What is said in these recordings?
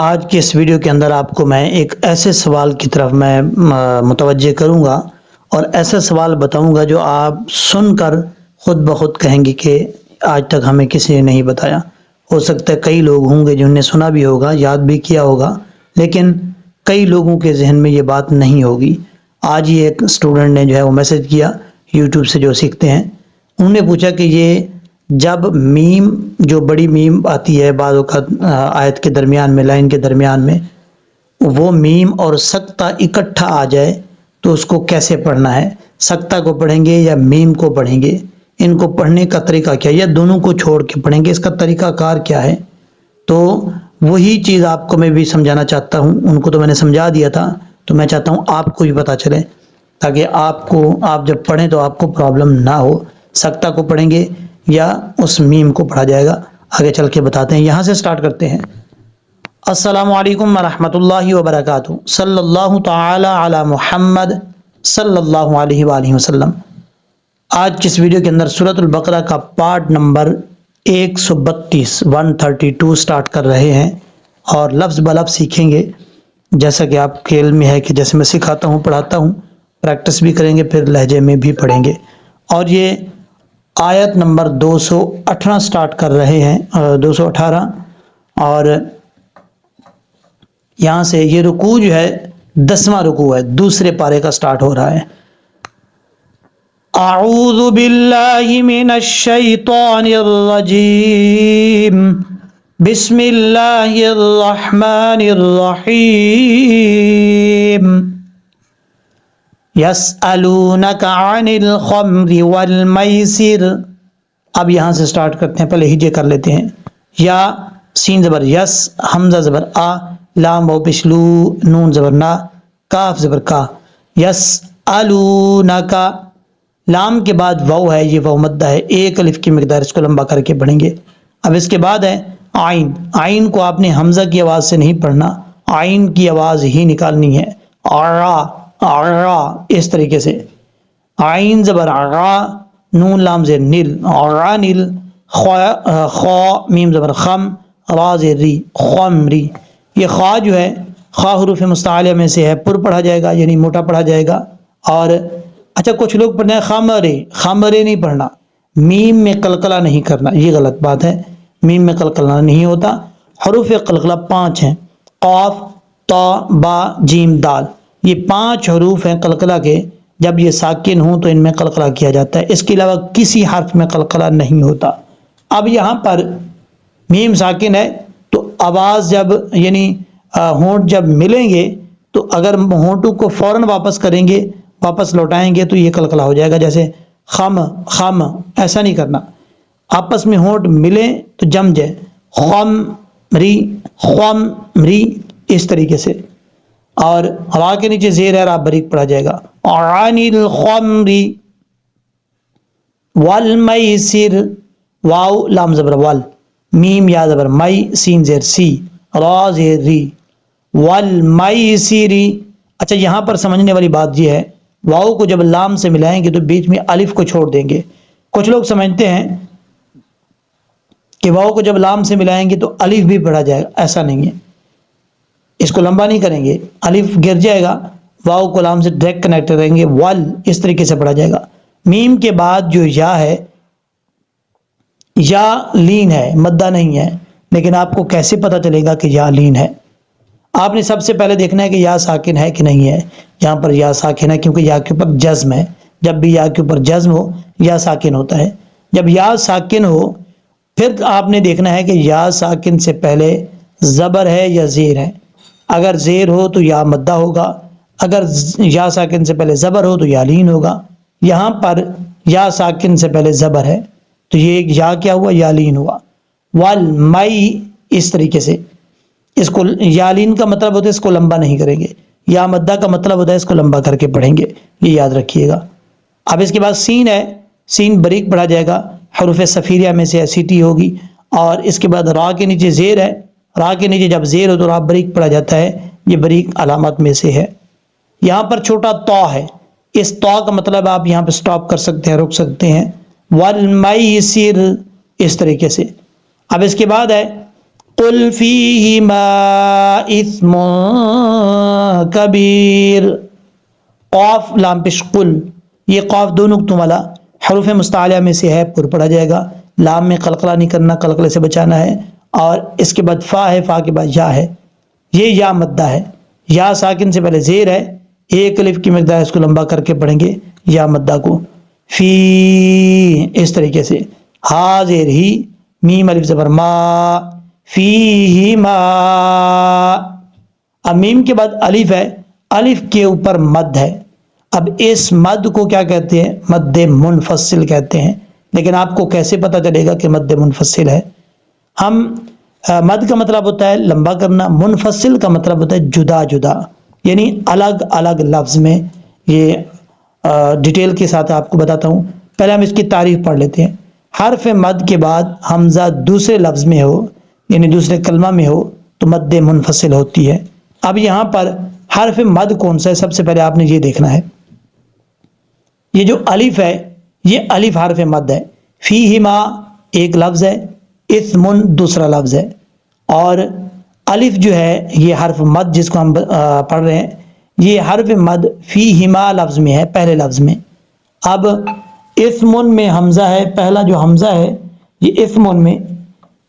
آج کے اس ویڈیو کے اندر آپ کو میں ایک ایسے سوال کی طرف میں متوجہ کروں گا اور ایسا سوال بتاؤں گا جو آپ سن کر خود بخود کہیں گے کہ آج تک ہمیں کسی نے نہیں بتایا۔ ہو سکتا ہے کئی لوگ ہوں گے جنہوں نے سنا بھی ہوگا، یاد بھی کیا ہوگا، لیکن کئی لوگوں کے ذہن میں یہ بات نہیں ہوگی۔ آج ہی ایک اسٹوڈنٹ نے جو ہے وہ میسج کیا، یوٹیوب سے جو سیکھتے ہیں، انہوں نے پوچھا کہ یہ جب میم جو بڑی میم آتی ہے بعض اوقات آیت کے درمیان میں، لائن کے درمیان میں، وہ میم اور سکتہ اکٹھا آ جائے تو اس کو کیسے پڑھنا ہے؟ سکتہ کو پڑھیں گے یا میم کو پڑھیں گے؟ ان کو پڑھنے کا طریقہ کیا ہے یا دونوں کو چھوڑ کے پڑھیں گے؟ اس کا طریقہ کار کیا ہے؟ تو وہی چیز آپ کو میں بھی سمجھانا چاہتا ہوں۔ ان کو تو میں نے سمجھا دیا تھا، تو میں چاہتا ہوں آپ کو بھی پتہ چلے، تاکہ آپ جب پڑھیں تو آپ کو پرابلم نہ ہو۔ سکتہ کو پڑھیں گے یا اس میم کو پڑھا جائے گا؟ آگے چل کے بتاتے ہیں، یہاں سے سٹارٹ کرتے ہیں۔ السلام علیکم ورحمۃ اللہ وبرکاتہ، صلی اللہ تعالی علی محمد صلی اللہ علیہ وآلہ وسلم۔ آج کی اس ویڈیو کے اندر سورۃ البقرہ کا پارٹ نمبر 132 سٹارٹ کر رہے ہیں اور لفظ بلفظ سیکھیں گے، جیسا کہ آپ کے علم میں ہے کہ جیسے میں سکھاتا ہوں پڑھاتا ہوں، پریکٹس بھی کریں گے، پھر لہجے میں بھی پڑھیں گے۔ اور یہ آیت نمبر 218 سٹارٹ کر رہے ہیں، 218، اور یہاں سے یہ رکوع جو ہے 10واں رکوع ہے، دوسرے پارے کا سٹارٹ ہو رہا ہے۔ اعوذ باللہ من الشیطان الرجیم، بسم اللہ الرحمن الرحیم۔ یسألونک عن الخمر والمیسر۔ اب یہاں سے سٹارٹ کرتے ہیں، پہلے ہجے کر لیتے ہیں۔ یا سین زبر یس، حمزہ زبر آ، لام و پشلو، نون زبر نا، کاف زبر کا۔ یسألونک، لام کے بعد واو ہے، یہ واو مدہ ہے، ایک الف کی مقدار، اس کو لمبا کر کے پڑھیں گے۔ اب اس کے بعد ہے عین۔ عین کو آپ نے حمزہ کی آواز سے نہیں پڑھنا، عین کی آواز ہی نکالنی ہے، عرا عرا، اس طریقے سے۔ عین زبر عرا، نون لام زیر نل، عرانل، خا میم زبر خم، را زیر ری، خمری۔ یہ خا جو ہے، خا حروف مستعلیہ میں سے ہے، پر پڑھا جائے گا، یعنی موٹا پڑھا جائے گا۔ اور اچھا، کچھ لوگ پڑھنا ہے خمرے، خمرے نہیں پڑھنا، میم میں قلقلہ نہیں کرنا، یہ غلط بات ہے، میم میں قلقلہ نہیں ہوتا۔ حروف قلقلہ 5 ہیں، قاف، تا، با، جیم، دال، یہ 5 حروف ہیں قلقلہ کے۔ جب یہ ساکن ہوں تو ان میں قلقلہ کیا جاتا ہے، اس کے علاوہ کسی حرف میں قلقلہ نہیں ہوتا۔ اب یہاں پر میم ساکن ہے تو آواز جب یعنی ہونٹ جب ملیں گے تو اگر ہونٹوں کو فوراً واپس کریں گے، واپس لوٹائیں گے تو یہ قلقلہ ہو جائے گا، جیسے خم خم، ایسا نہیں کرنا۔ آپس میں ہونٹ ملیں تو جم جائے، خم ری، خم ری، اس طریقے سے۔ اور ہوا کے نیچے زیر ہے، آپ باریک پڑھا جائے گا، عن الخمر والمیسر، واو لام زبر وال، میم یا زبر مئی، سین زیر سی، را زیر ری، والمیسری۔ اچھا، یہاں پر سمجھنے والی بات یہ ہے، واو کو جب لام سے ملائیں گے تو بیچ میں الف کو چھوڑ دیں گے۔ کچھ لوگ سمجھتے ہیں کہ واو کو جب لام سے ملائیں گے تو الف بھی پڑھا جائے گا، ایسا نہیں ہے، اس کو لمبا نہیں کریں گے، الف گر جائے گا، واو کو لام سے ڈائریکٹ کنیکٹ کریں گے، وال، اس طریقے سے پڑھا جائے گا۔ میم کے بعد جو یا ہے، یا لین ہے، مدہ نہیں ہے، لیکن آپ کو کیسے پتہ چلے گا کہ یا لین ہے؟ آپ نے سب سے پہلے دیکھنا ہے کہ یا ساکن ہے کہ نہیں ہے۔ یہاں پر یا ساکن ہے کیونکہ یا کے اوپر جزم ہے، جب بھی یا کے اوپر جزم ہو یا ساکن ہوتا ہے۔ جب یا ساکن ہو پھر آپ نے دیکھنا ہے کہ یا ساکن سے پہلے زبر ہے یا زیر ہے۔ اگر زیر ہو تو یا مدہ ہوگا، اگر یا ساکن سے پہلے زبر ہو تو یا لین ہوگا۔ یہاں پر یا ساکن سے پہلے زبر ہے تو یہ یا کیا ہوا؟ یا لین ہوا۔ والمئی، اس طریقے سے، اس کو یا لین کا مطلب ہوتا ہے اس کو لمبا نہیں کریں گے، یا مدہ کا مطلب ہوتا ہے اس کو لمبا کر کے پڑھیں گے، یہ یاد رکھیے گا۔ اب اس کے بعد سین ہے، سین باریک پڑھا جائے گا، حروف صفیریہ میں سے سیٹی ہوگی۔ اور اس کے بعد را کے نیچے زیر ہے، را کے نیچے جب زیر ہو تو را باریک پڑھا جاتا ہے، یہ باریک علامات میں سے ہے۔ یہاں پر چھوٹا تا ہے، اس تا کا مطلب آپ یہاں پہ سٹاپ کر سکتے ہیں، رک سکتے ہیں، والمیسر، اس طریقے سے۔ اب اس کے بعد ہے قل فیہما اثم کبیر، قاف لام پیش قل، یہ قاف دو نقطوں والا حروف مستعلیہ میں سے ہے، پر پڑھا جائے گا، لام میں قلقلہ نہیں کرنا، قلقلے سے بچانا ہے، اور اس کے بعد فا ہے، فا کے بعد یا ہے، یہ یا مدہ ہے، یا ساکن سے پہلے زیر ہے، ایک الف کی مقدار اس کو لمبا کر کے پڑھیں گے یا مدہ کو، فی اس طریقے سے، ہا زیر ہی، میم الف زبر ما، فیہ ما، اب میم کے بعد الف ہے، الف کے اوپر مد ہے، اب اس مد کو کیا کہتے ہیں؟ مد منفصل کہتے ہیں، لیکن آپ کو کیسے پتہ چلے گا کہ مد منفصل ہے؟ ہم مد کا مطلب ہوتا ہے لمبا کرنا، منفصل کا مطلب ہوتا ہے جدا جدا، یعنی الگ الگ لفظ میں۔ یہ ڈیٹیل کے ساتھ آپ کو بتاتا ہوں، پہلے ہم اس کی تعریف پڑھ لیتے ہیں۔ حرف مد کے بعد حمزہ دوسرے لفظ میں ہو، یعنی دوسرے کلمہ میں ہو تو مد منفصل ہوتی ہے۔ اب یہاں پر حرف مد کون سا ہے؟ سب سے پہلے آپ نے یہ دیکھنا ہے، یہ جو الف ہے یہ الف حرف مد ہے، فیہما ایک لفظ ہے، اسم دوسرا لفظ ہے، اور الف جو ہے یہ حرف مد جس کو ہم پڑھ رہے ہیں، یہ حرف مد فیہما لفظ میں ہے، پہلے لفظ میں۔ اب اسم میں حمزہ ہے، پہلا جو حمزہ ہے یہ اسم میں،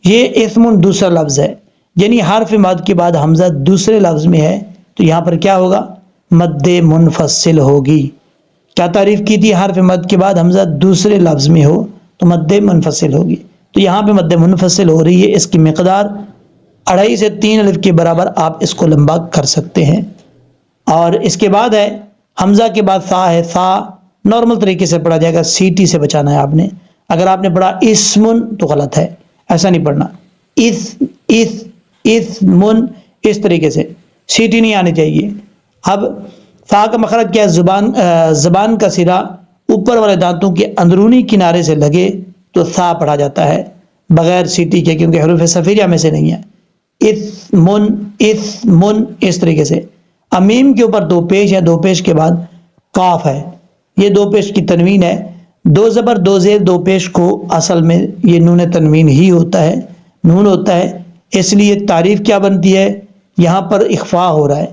یہ اسم دوسرا لفظ ہے، یعنی حرف مد کے بعد حمزہ دوسرے لفظ میں ہے تو یہاں پر کیا ہوگا؟ مد منفصل ہوگی۔ کیا تعریف کی تھی؟ حرف مد کے بعد حمزہ دوسرے لفظ میں ہو تو مد منفصل ہوگی، تو یہاں پہ مد منفصل ہو رہی ہے، اس کی مقدار 2.5 سے 3 الف کے برابر آپ اس کو لمبا کر سکتے ہیں۔ اور اس کے بعد ہے حمزہ کے بعد سا ہے، سا نارمل طریقے سے پڑھا جائے گا، سیٹی سے بچانا ہے آپ نے۔ اگر آپ نے پڑھا اسمن تو غلط ہے، ایسا نہیں پڑھنا، اسمن اس طریقے سے، سیٹی نہیں آنی چاہیے۔ اب سا کا مخرج کیا ہے؟ زبان کا سرا اوپر والے دانتوں کے اندرونی کنارے سے لگے تو سا پڑھا جاتا ہے بغیر سیٹی کے، کیونکہ حروف صفیریہ میں سے نہیں ہے۔ اسمن اسمن اس طریقے سے۔ امیم کے اوپر دو پیش ہے، دو پیش کے بعد قاف ہے، یہ دو پیش کی تنوین ہے، دو زبر دو زیر دو پیش کو اصل میں یہ نون تنوین ہی ہوتا ہے، نون ہوتا ہے، اس لیے تعریف کیا بنتی ہے؟ یہاں پر اخفاء ہو رہا ہے۔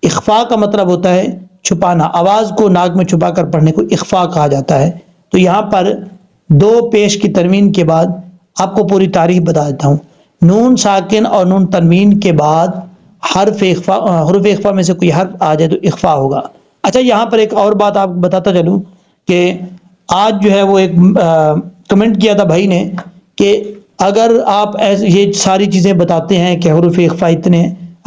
اخفاء کا مطلب ہوتا ہے چھپانا، آواز کو ناک میں چھپا کر پڑھنے کو اخفاء کہا جاتا ہے۔ تو یہاں پر دو پیش کی تنوین کے بعد آپ کو پوری تعریف بتا دیتا ہوں، نون ساکن اور نون تنوین کے بعد حرف اخفاء میں سے کوئی حرف آ جائے تو اخفاء ہوگا۔ اچھا، یہاں پر ایک اور بات آپ کو بتاتا چلوں کہ آج جو ہے وہ ایک کمنٹ کیا تھا بھائی نے کہ اگر آپ یہ ساری چیزیں بتاتے ہیں کہ حروف اخفاء اتنے،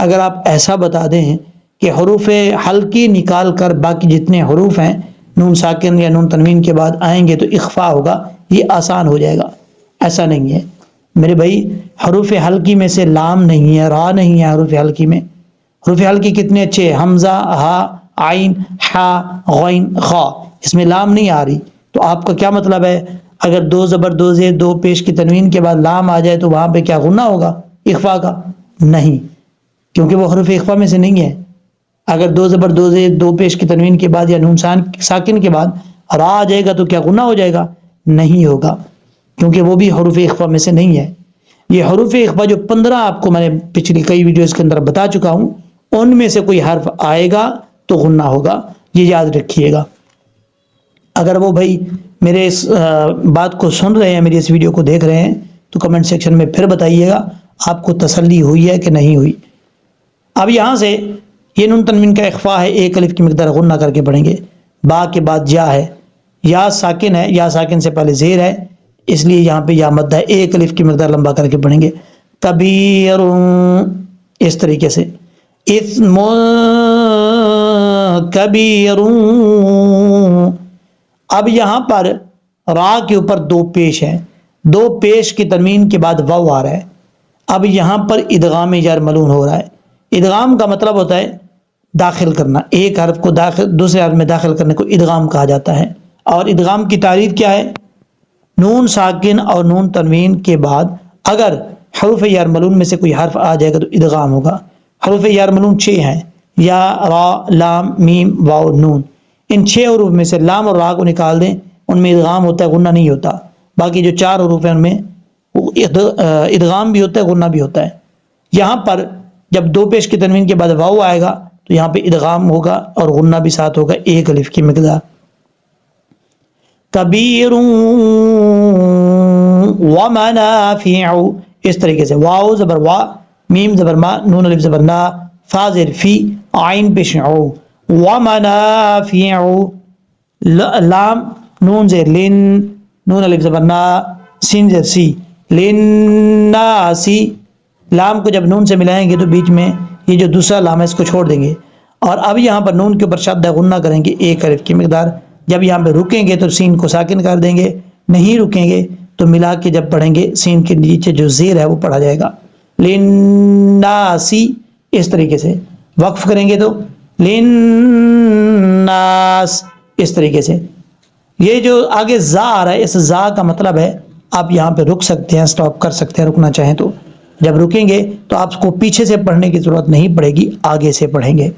اگر آپ ایسا بتا دیں کہ حروف حلقی نکال کر باقی جتنے حروف ہیں نون ساکن یا نون تنوین کے بعد آئیں گے تو اخفاء ہوگا، یہ آسان ہو جائے گا، ایسا نہیں ہے میرے بھائی۔ حروف حلقی میں سے لام نہیں ہے، را نہیں ہے حروف حلقی میں۔ حروف حلقی کتنے اچھے، حمزہ، ہا، عین، حا، غین، خا، اس میں لام نہیں آ رہی، تو آپ کا کیا مطلب ہے؟ اگر دو زبر دو زیر دو پیش کی تنوین کے بعد لام آ جائے تو وہاں پہ کیا غنہ ہوگا اخفاء کا؟ نہیں، کیونکہ وہ حروف اخفاء میں سے نہیں ہے۔ اگر دو زبر دو زیر دو پیش کی تنوین کے بعد یا نون ساکن کے بعد را آ جائے گا تو کیا غنہ ہو جائے گا؟ نہیں ہوگا، کیونکہ وہ بھی حروف اخفاء میں سے نہیں ہے۔ یہ حروف اخفاء جو 15 آپ کو میں نے پچھلی کئی ویڈیوز کے اندر بتا چکا ہوں، ان میں سے کوئی حرف آئے گا تو غنہ ہوگا، یہ یاد رکھیے گا۔ اگر وہ بھائی میرے اس بات کو سن رہے ہیں، میری اس ویڈیو کو دیکھ رہے ہیں تو کمنٹ سیکشن میں پھر بتائیے گا آپ کو تسلی ہوئی ہے کہ نہیں ہوئی۔ اب یہاں سے یہ نون تنوین کا اخفاء ہے، ایک الف کی مقدار غنہ کر کے پڑھیں گے، با کے بعد یا ہے، یا ساکن ہے، یا ساکن سے پہلے زیر ہے، اس لیے یہاں پہ یا مد ہے، ایک الف کی مقدار لمبا کر کے پڑھیں گے، کبیر اس طریقے سے، اسم کبیر۔ اب یہاں پر را کے اوپر دو پیش ہیں، دو پیش کی تنوین کے بعد واو آ رہا ہے، اب یہاں پر ادغام جار ملون ہو رہا ہے۔ ادغام کا مطلب ہوتا ہے داخل کرنا، ایک حرف کو دوسرے حرف میں داخل کرنے کو ادغام کہا جاتا ہے۔ اور ادغام کی تعریف کیا ہے؟ نون ساکن اور نون تنوین کے بعد اگر حروف یار ملون میں سے کوئی حرف آ جائے گا تو ادغام ہوگا۔ حروف یار ملون 6 ہیں، یا، را، لام، میم، واو، نون، ان 6 حروف میں سے لام اور را کو نکال دیں، ان میں ادغام ہوتا ہے، غنہ نہیں ہوتا۔ باقی جو 4 حروف ہیں ان میں ادغام بھی ہوتا ہے، غنہ بھی ہوتا ہے۔ یہاں پر جب دو پیش کی تنوین کے بعد واو آئے گا تو یہاں پہ ادغام ہوگا اور غنہ بھی ساتھ ہوگا، ایک الف کی مقدار۔ کبیر ومنافع، اس طریقے سے واو زبر وا، میم زبر ما، نون الف زبر نا، فا زیر فی، عین پیش عو، ومنافع، لام نون زیر لن، نون الف زبر نا، سین زیر سی، لناسی، لام کو جب نون سے ملائیں گے تو بیچ میں یہ جو دوسرا لام ہے اس کو چھوڑ دیں گے، اور اب یہاں پر نون کے اوپر شد غنہ کریں گے، ایک الف کی مقدار۔ جب یہاں پہ رکیں گے تو سین کو ساکن کر دیں گے، نہیں رکیں گے تو ملا کے جب پڑھیں گے سین کے نیچے جو زیر ہے وہ پڑھا جائے گا، لناسی، اس طریقے سے۔ وقف کریں گے تو لناس، اس طریقے سے۔ یہ جو آگے زا آ رہا ہے، اس زا کا مطلب ہے آپ یہاں پہ رک سکتے ہیں، سٹاپ کر سکتے ہیں رکنا چاہیں تو۔ جب رکیں گے تو آپ کو پیچھے سے پڑھنے کی ضرورت نہیں پڑے گی، آگے سے پڑھیں گے۔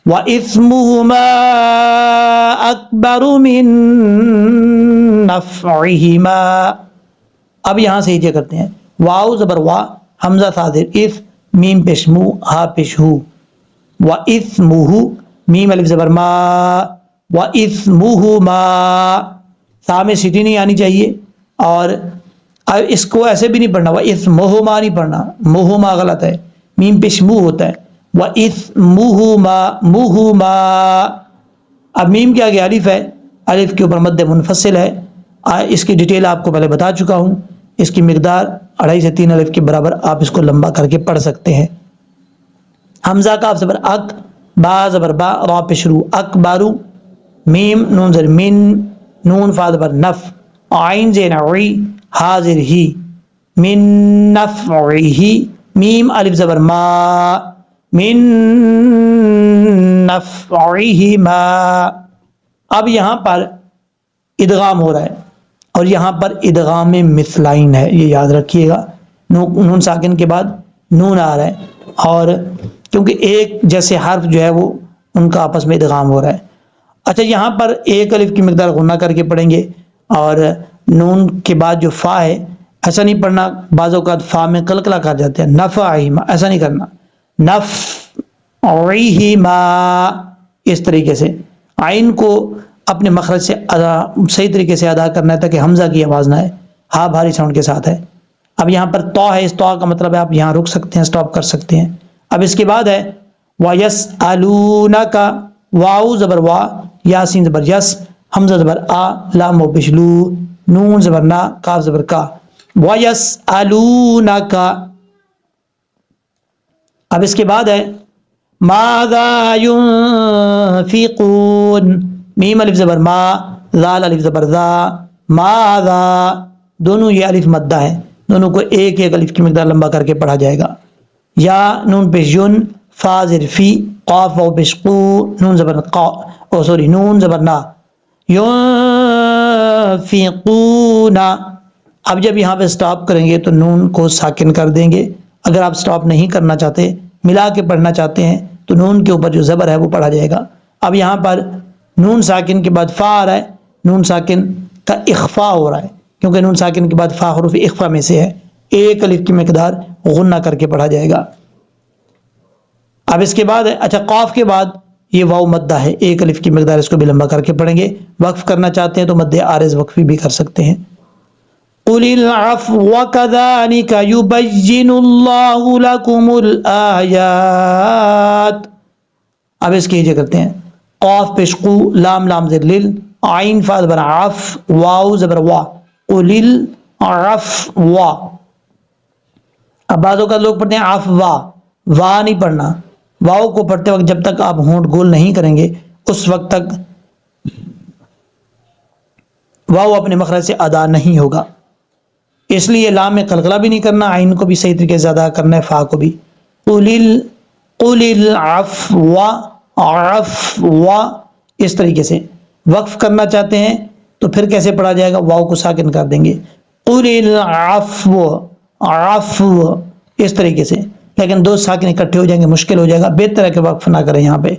وَإِثْمُهُمَا أَكْبَرُ مِن نَفْعِهِمَا، اب یہاں سے یہ کرتے ہیں، واو زبر وا، حمزہ صادر اف، میم پیش مو، ہا پیش ہو، وَإِثْمُهُ، میم الف زبر ما، وَإِثْمُهُمَا، سا میں سیٹی نہیں آنی چاہیے، اور اس کو ایسے بھی نہیں پڑھنا، وَإِثْمُهُمَا نہیں پڑھنا، مہما غلط ہے، میم پیش مو ہوتا ہے، وَإِثْمُهُمَا، مُهُمَا، اب میم کے آگے الف ہے، الف کے اوپر مد منفصل ہے، اس کی ڈیٹیل آپ کو پہلے بتا چکا ہوں، اس کی مقدار 2.5 سے 3 الف کے برابر، آپ اس کو لمبا کر کے پڑھ سکتے ہیں۔ حمزہ کاف زبر اک، با زبر با، را پہ شروع، اکبارو، میم نون زر من، نون فا زبر نف، عین زین عی، ہا زر ہی، من نفعہ، میم الف زبر ما، من نفعہما۔ اب یہاں پر ادغام ہو رہا ہے، اور یہاں پر ادغام مثلین ہے، یہ یاد رکھیے گا، نون ساکن کے بعد نون آ رہا ہے، اور کیونکہ ایک جیسے حرف جو ہے وہ ان کا آپس میں ادغام ہو رہا ہے۔ اچھا، یہاں پر ایک الف کی مقدار غنہ کر کے پڑھیں گے، اور نون کے بعد جو فا ہے ایسا نہیں پڑھنا، بعض اوقات فا میں قلقلہ کر جاتے ہیں، نفعہما، ایسا نہیں کرنا، نفعہما، اس طریقے سے۔ عین کو اپنے مخرج سے صحیح طریقے سے ادا کرنا ہے تاکہ حمزہ کی آواز نہ ہے، ہا بھاری ساؤنڈ کے ساتھ ہے۔ اب یہاں پر تو ہے، اس تو کا مطلب ہے آپ یہاں رک سکتے ہیں، سٹاپ کر سکتے ہیں۔ اب اس کے بعد ہے وَيَسْأَلُونَكَ، واو زبر وا، یاسین زبر یس، حمزہ زبر آ، لام و پشلو، نون زبر نا، کاف زبر کا، وَيَسْأَلُونَكَ۔ اب اس کے بعد ہے مَاذَا يُنْفِقُونَ، میم الف زبر ما، ذال الف زبر ذا، ماذا، دونوں یہ الف مدہ ہے، دونوں کو ایک ایک الف کی مقدار لمبا کر کے پڑھا جائے گا۔ یا نون پیش یون، فا زر فی، قاف واو پیش قو، نون زبر قا، نون زبر نا، ينفقون۔ اب جب یہاں پہ سٹاپ کریں گے تو نون کو ساکن کر دیں گے، اگر آپ سٹاپ نہیں کرنا چاہتے، ملا کے پڑھنا چاہتے ہیں تو نون کے اوپر جو زبر ہے وہ پڑھا جائے گا۔ اب یہاں پر نون ساکن کے بعد فا آ رہا ہے، نون ساکن کا اخفا ہو رہا ہے، کیونکہ نون ساکن کے بعد فا حروف اخفا میں سے ہے، ایک الف کی مقدار غنہ کر کے پڑھا جائے گا۔ اب اس کے بعد ہے، اچھا قاف کے بعد یہ واو مدہ ہے، ایک الف کی مقدار، اس کو بھی لمبا کر کے پڑھیں گے۔ وقف کرنا چاہتے ہیں تو مد عارض وقفی بھی کر سکتے ہیں۔ قُلِ الْعَفْوَ وَكَذَلِكَ يُبَيِّنُ اللَّهُ لَكُمُ الْآيَاتِ۔ اب اس کی یہ کرتے ہیں، قاف پیش قو، لام لام زر لل، عین فا زبر عف، واو زبر وا، قُلِ الْعَفْوَ۔ اب بعضوں کا لوگ پڑھتے ہیں عف وا، وا نہیں پڑھنا، واو کو پڑھتے وقت جب تک آپ ہونٹ گول نہیں کریں گے اس وقت تک واو اپنے مخرج سے ادا نہیں ہوگا، اس لیے لام میں قلقلہ بھی نہیں کرنا، عین کو بھی صحیح طریقے سے ادا کرنا ہے، فا کو بھی۔ قُلِ الْعَفْوَ، عفو، اس طریقے سے۔ وقف کرنا چاہتے ہیں تو پھر کیسے پڑھا جائے گا، واو کو ساکن کر دیں گے، قُلِ الْعَفْوَ، عفو، اس طریقے سے، لیکن دو ساکن اکٹھے ہو جائیں گے، مشکل ہو جائے گا، بہتر ہے کہ وقف نہ کریں۔ یہاں پہ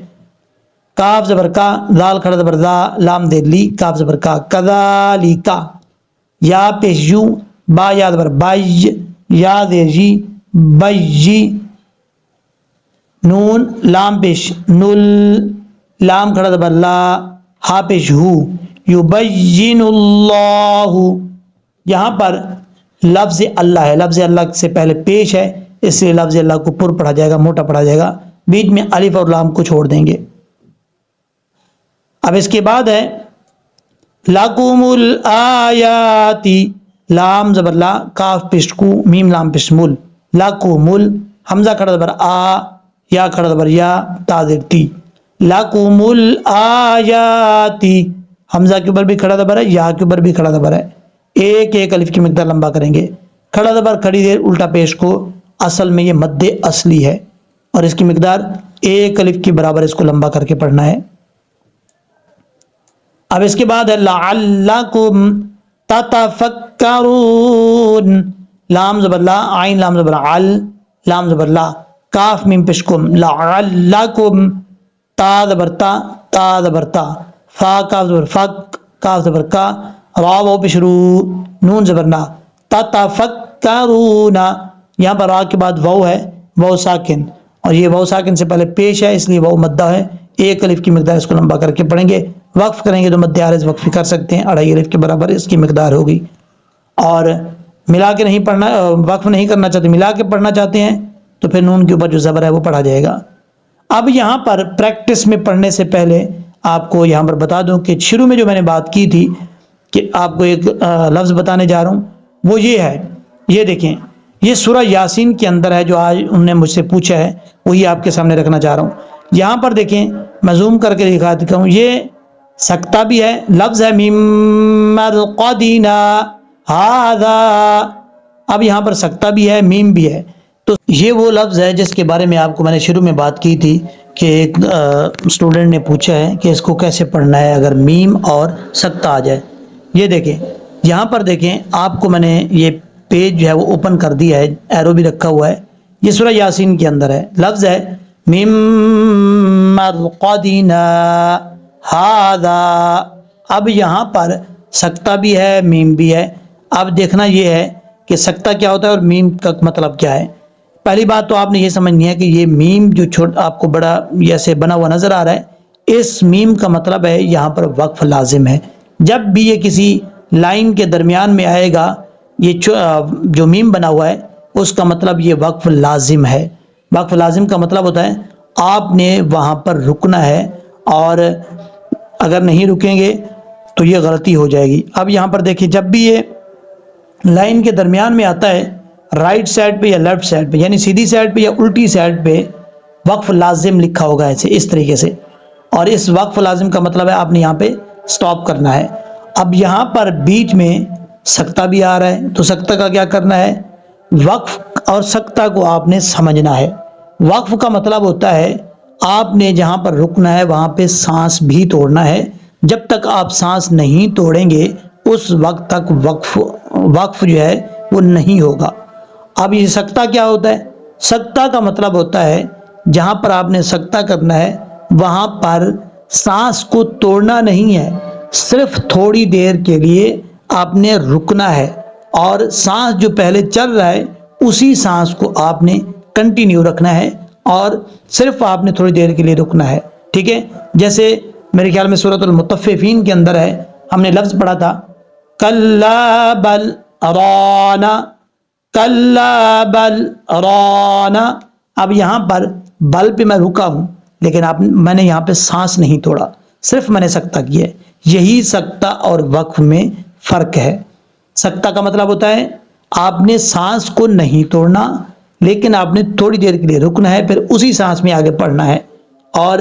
کاف زبر کا، ذال کھڑا زبر ذا، لام دیر لی، کاف زبر کا، کذالک، یا پیش یو، با یا زبر بای، یا زیر جی، بی، نون لام پیش نل، لام کھڑا زبر لا، ہا پیش ہو، یبین اللہ، یہاں پر لفظ اللہ ہے، لفظ اللہ سے پہلے پیش ہے، اس لیے لفظ اللہ کو پر پڑھا جائے گا، موٹا پڑھا جائے گا، بیچ میں الف اور لام کو چھوڑ دیں گے۔ اب اس کے بعد ہے لَکُمُ الْآیَاتِ، لام زبر لا، کاف پیش کو، میم لام پیش مل، لَکُمُ، حمزہ کھڑا زبر آ، یا کھڑا زبر یا، تا زیر تی، لَکُمُ الْآیَاتِ، حمزہ کے اوپر بھی کھڑا زبر ہے، یا کے اوپر بھی کھڑا زبر ہے، ایک ایک الف کی مقدار لمبا کریں گے، کھڑا زبر کھڑی زیر الٹا پیش کو، اصل میں یہ مد اصلی ہے اور اس کی مقدار ایک الف کے برابر اس کو لمبا کر کے پڑھنا ہے۔ اب اس کے بعد ہے لعلکم تتفکرون، لام زبر لا، عین لام زبر عل، لام زبر لا، کاف میم پیش کم، لعلکم، تا زبر تا، تا زبر تا، فا کاف زبر فک، کاف زبر کا، را واو پیش رو، نون زبر نا، تتفکرون، یہاں پر را کے بعد واو ہے، واو ساکن، اور یہ واو ساکن سے پہلے پیش ہے اس لیے واو مدہ ہے، ایک الف کی مقدار اس کو لمبا کر کے پڑھیں گے، وقف کریں گے تو مد عارض وقفی کر سکتے ہیں، اڑائی الف کے برابر اس کی مقدار ہوگی، اور ملا کے نہیں پڑھنا، وقف نہیں کرنا چاہتے، ملا کے پڑھنا چاہتے ہیں تو پھر نون کے اوپر جو زبر ہے وہ پڑھا جائے گا۔ اب یہاں پر پریکٹس میں پڑھنے سے پہلے آپ کو یہاں پر بتا دوں کہ شروع میں جو میں نے بات کی تھی کہ آپ کو ایک لفظ بتانے جا رہا ہوں، وہ یہ ہے، یہ دیکھیں، یہ سورہ یاسین کے اندر ہے، جو آج انہوں نے مجھ سے پوچھا ہے وہی آپ کے سامنے رکھنا چاہ رہا ہوں۔ یہاں پر دیکھیں، میں زوم کر کے دکھا دیتا ہوں، یہ سکتہ بھی ہے، لفظ ہے مِن مرقدنا ھذا، اب یہاں پر سکتہ بھی ہے، میم بھی ہے، تو یہ وہ لفظ ہے جس کے بارے میں آپ کو میں نے شروع میں بات کی تھی کہ ایک اسٹوڈنٹ نے پوچھا ہے کہ اس کو کیسے پڑھنا ہے اگر میم اور سکتہ آ جائے۔ یہ دیکھیں، یہاں پر دیکھیں، آپ کو میں نے یہ پیج جو ہے وہ اوپن کر دیا ہے، ایرو بھی رکھا ہوا ہے، یہ سورہ یاسین کے اندر ہے، لفظ ہے مِن مرقدنا ھذا، اب یہاں پر سکتہ بھی ہے، میم بھی ہے۔ اب دیکھنا یہ ہے کہ سکتہ کیا ہوتا ہے اور میم کا مطلب کیا ہے۔ پہلی بات تو آپ نے یہ سمجھنی ہے کہ یہ میم جو آپ کو بڑا ایسے بنا ہوا نظر آ رہا ہے، اس میم کا مطلب ہے یہاں پر وقف لازم ہے۔ جب بھی یہ کسی لائن کے درمیان میں آئے گا، یہ جو میم بنا ہوا ہے اس کا مطلب یہ وقف لازم ہے۔ وقف لازم کا مطلب ہوتا ہے آپ نے وہاں پر رکنا ہے، اور اگر نہیں رکیں گے تو یہ غلطی ہو جائے گی۔ اب یہاں پر دیکھیں، جب بھی یہ لائن کے درمیان میں آتا ہے، رائٹ سائڈ پہ یا لیفٹ سائڈ پہ، یعنی سیدھی سائڈ پہ یا الٹی سائڈ پہ، وقف لازم لکھا ہوگا ایسے اس طریقے سے، اور اس وقف لازم کا مطلب ہے آپ نے یہاں پہ سٹاپ کرنا ہے۔ اب یہاں پر بیچ میں سکتہ بھی آ رہا ہے، تو سکتہ کا کیا کرنا ہے، وقف اور سکتہ کو آپ نے سمجھنا ہے۔ وقف کا مطلب ہوتا ہے آپ نے جہاں پر رکنا ہے وہاں پہ سانس بھی توڑنا ہے، جب تک آپ سانس نہیں توڑیں گے اس وقت تک وقف جو ہے وہ نہیں ہوگا۔ اب یہ سکتہ کیا ہوتا ہے، سکتہ کا مطلب ہوتا ہے جہاں پر آپ نے سکتہ کرنا ہے وہاں پر سانس کو توڑنا نہیں ہے، صرف تھوڑی دیر کے لیے آپ نے رکنا ہے، اور سانس جو پہلے چل رہا ہے اسی سانس کو آپ نے کنٹینیو رکھنا ہے، اور صرف آپ نے تھوڑی دیر کے لیے رکنا ہے، ٹھیک ہے۔ جیسے میرے خیال میں سورۃ المطففین کے اندر ہے، ہم نے لفظ پڑھا تھا کلا بل رانا، کلا بل رانا، اب یہاں پر بل پہ میں رکا ہوں لیکن میں نے یہاں پہ سانس نہیں توڑا، صرف میں نے سکتہ کیا ہے۔ یہی سکتہ اور وقف میں فرق ہے۔ سکتہ کا مطلب ہوتا ہے آپ نے سانس کو نہیں توڑنا لیکن آپ نے تھوڑی دیر کے لیے رکنا ہے، پھر اسی سانس میں آگے پڑھنا ہے، اور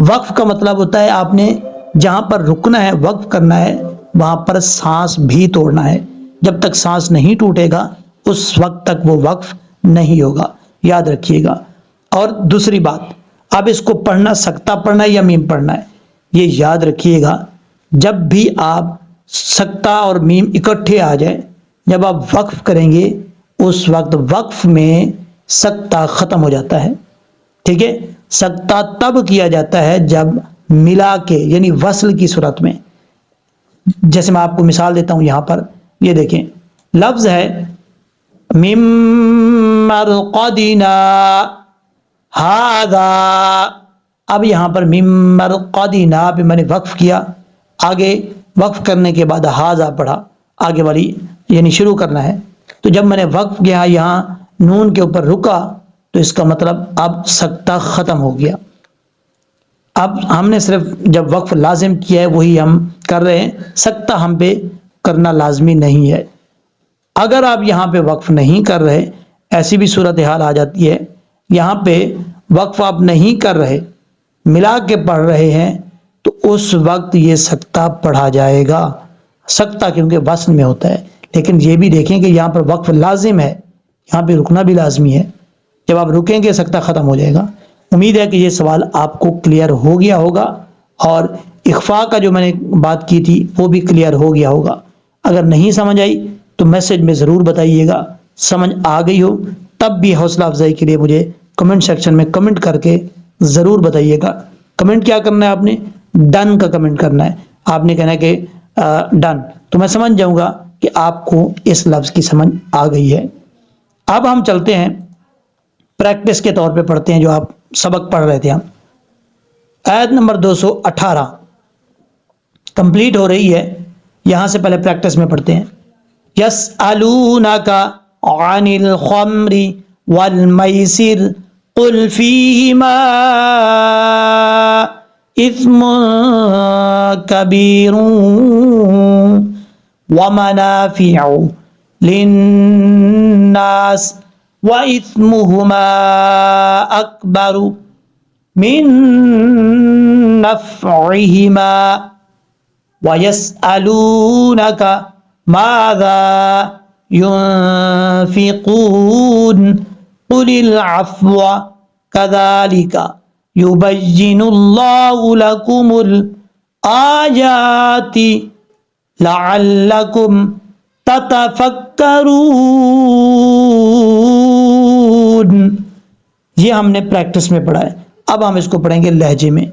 وقف کا مطلب ہوتا ہے آپ نے جہاں پر رکنا ہے، وقف کرنا ہے، وہاں پر سانس بھی توڑنا ہے، جب تک سانس نہیں ٹوٹے گا اس وقت تک وہ وقف نہیں ہوگا، یاد رکھیے گا۔ اور دوسری بات، اب اس کو پڑھنا سکتہ پڑھنا ہے یا میم پڑھنا ہے، یہ یاد رکھیے گا، جب بھی آپ سکتہ اور میم اکٹھے آ جائے، جب آپ وقف کریں گے اس وقت وقف میں سکتہ ختم ہو جاتا ہے، ٹھیک ہے۔ سکتہ تب کیا جاتا ہے جب ملا کے، یعنی وصل کی صورت میں، جیسے میں آپ کو مثال دیتا ہوں، یہاں پر یہ دیکھیں، لفظ ہے من مرقدنا ھذا، اب یہاں پر من مرقدنا پہ میں نے وقف کیا، آگے وقف کرنے کے بعد ھذا پڑھا، آگے والی یعنی شروع کرنا ہے، تو جب میں نے وقف کیا یہاں نون کے اوپر رکا تو اس کا مطلب اب سکتہ ختم ہو گیا۔ اب ہم نے صرف جب وقف لازم کیا ہے وہی ہم کر رہے ہیں، سکتہ ہم پہ کرنا لازمی نہیں ہے۔ اگر آپ یہاں پہ وقف نہیں کر رہے، ایسی بھی صورتحال آ جاتی ہے، یہاں پہ وقف آپ نہیں کر رہے، ملا کے پڑھ رہے ہیں، تو اس وقت یہ سکتہ پڑھا جائے گا، سکتہ کیونکہ وزن میں ہوتا ہے۔ لیکن یہ بھی دیکھیں کہ یہاں پر وقف لازم ہے، یہاں پہ رکنا بھی لازمی ہے، جب آپ رکیں گے سکتہ ختم ہو جائے گا۔ امید ہے کہ یہ سوال آپ کو کلیئر ہو گیا ہوگا، اور اخفاء کا جو میں نے بات کی تھی وہ بھی کلیئر ہو گیا ہوگا۔ اگر نہیں سمجھ آئی تو میسج میں ضرور بتائیے گا، سمجھ آ گئی ہو تب بھی حوصلہ افزائی کے لیے مجھے کمنٹ سیکشن میں کمنٹ کر کے ضرور بتائیے گا۔ کمنٹ کیا کرنا ہے آپ نے؟ ڈن کا کمنٹ کرنا ہے، آپ نے کہنا ہے کہ ڈن، تو میں سمجھ جاؤں گا کہ آپ کو اس لفظ کی سمجھ آ گئی ہے۔ اب ہم چلتے ہیں پریکٹس کے طور پہ پڑھتے ہیں جو آپ سبق پڑھ رہے تھے ہم۔ آیت نمبر 218 کمپلیٹ ہو رہی ہے، یہاں سے پہلے پریکٹس میں پڑھتے ہیں۔ یسألونک عن الخمر والمیسر قل فیہما اثم کبیر ومنافع للناس وإثمهما أكبر من نفعهما ويسألونك ماذا ينفقون قل العفو كذلك يبين الله لكم الآيات لعلكم تتفکرون۔ یہ ہم نے پریکٹس میں پڑھا ہے، اب ہم اس کو پڑھیں گے لہجے میں۔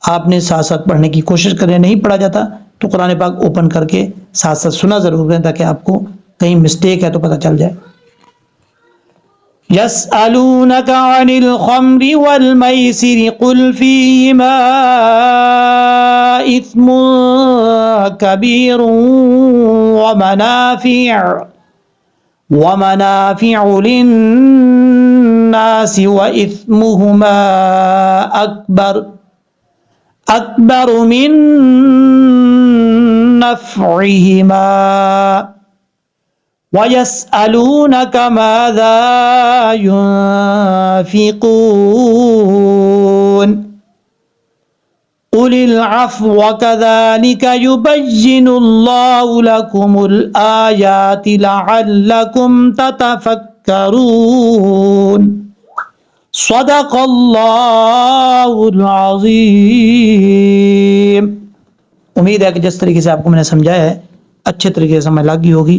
آپ نے ساتھ ساتھ پڑھنے کی کوشش کریں، نہیں پڑھا جاتا تو قرآن پاک اوپن کر کے ساتھ ساتھ سنا ضرور کریں تاکہ آپ کو کہیں مسٹیک ہے تو پتہ چل جائے۔ یسألونک عن الخمر والمیسر قل فیہما اثم کبیر ومنافع للناس وإثمهما أكبر من نفعهما ويسألونك ماذا ينفقون قل العفو كذلك يبين الله لكم الآيات لعلكم تتفكرون۔ صدق اللہ العظیم۔ امید ہے کہ جس طریقے سے آپ کو میں نے سمجھایا ہے اچھے طریقے سے سمجھ لگی ہوگی۔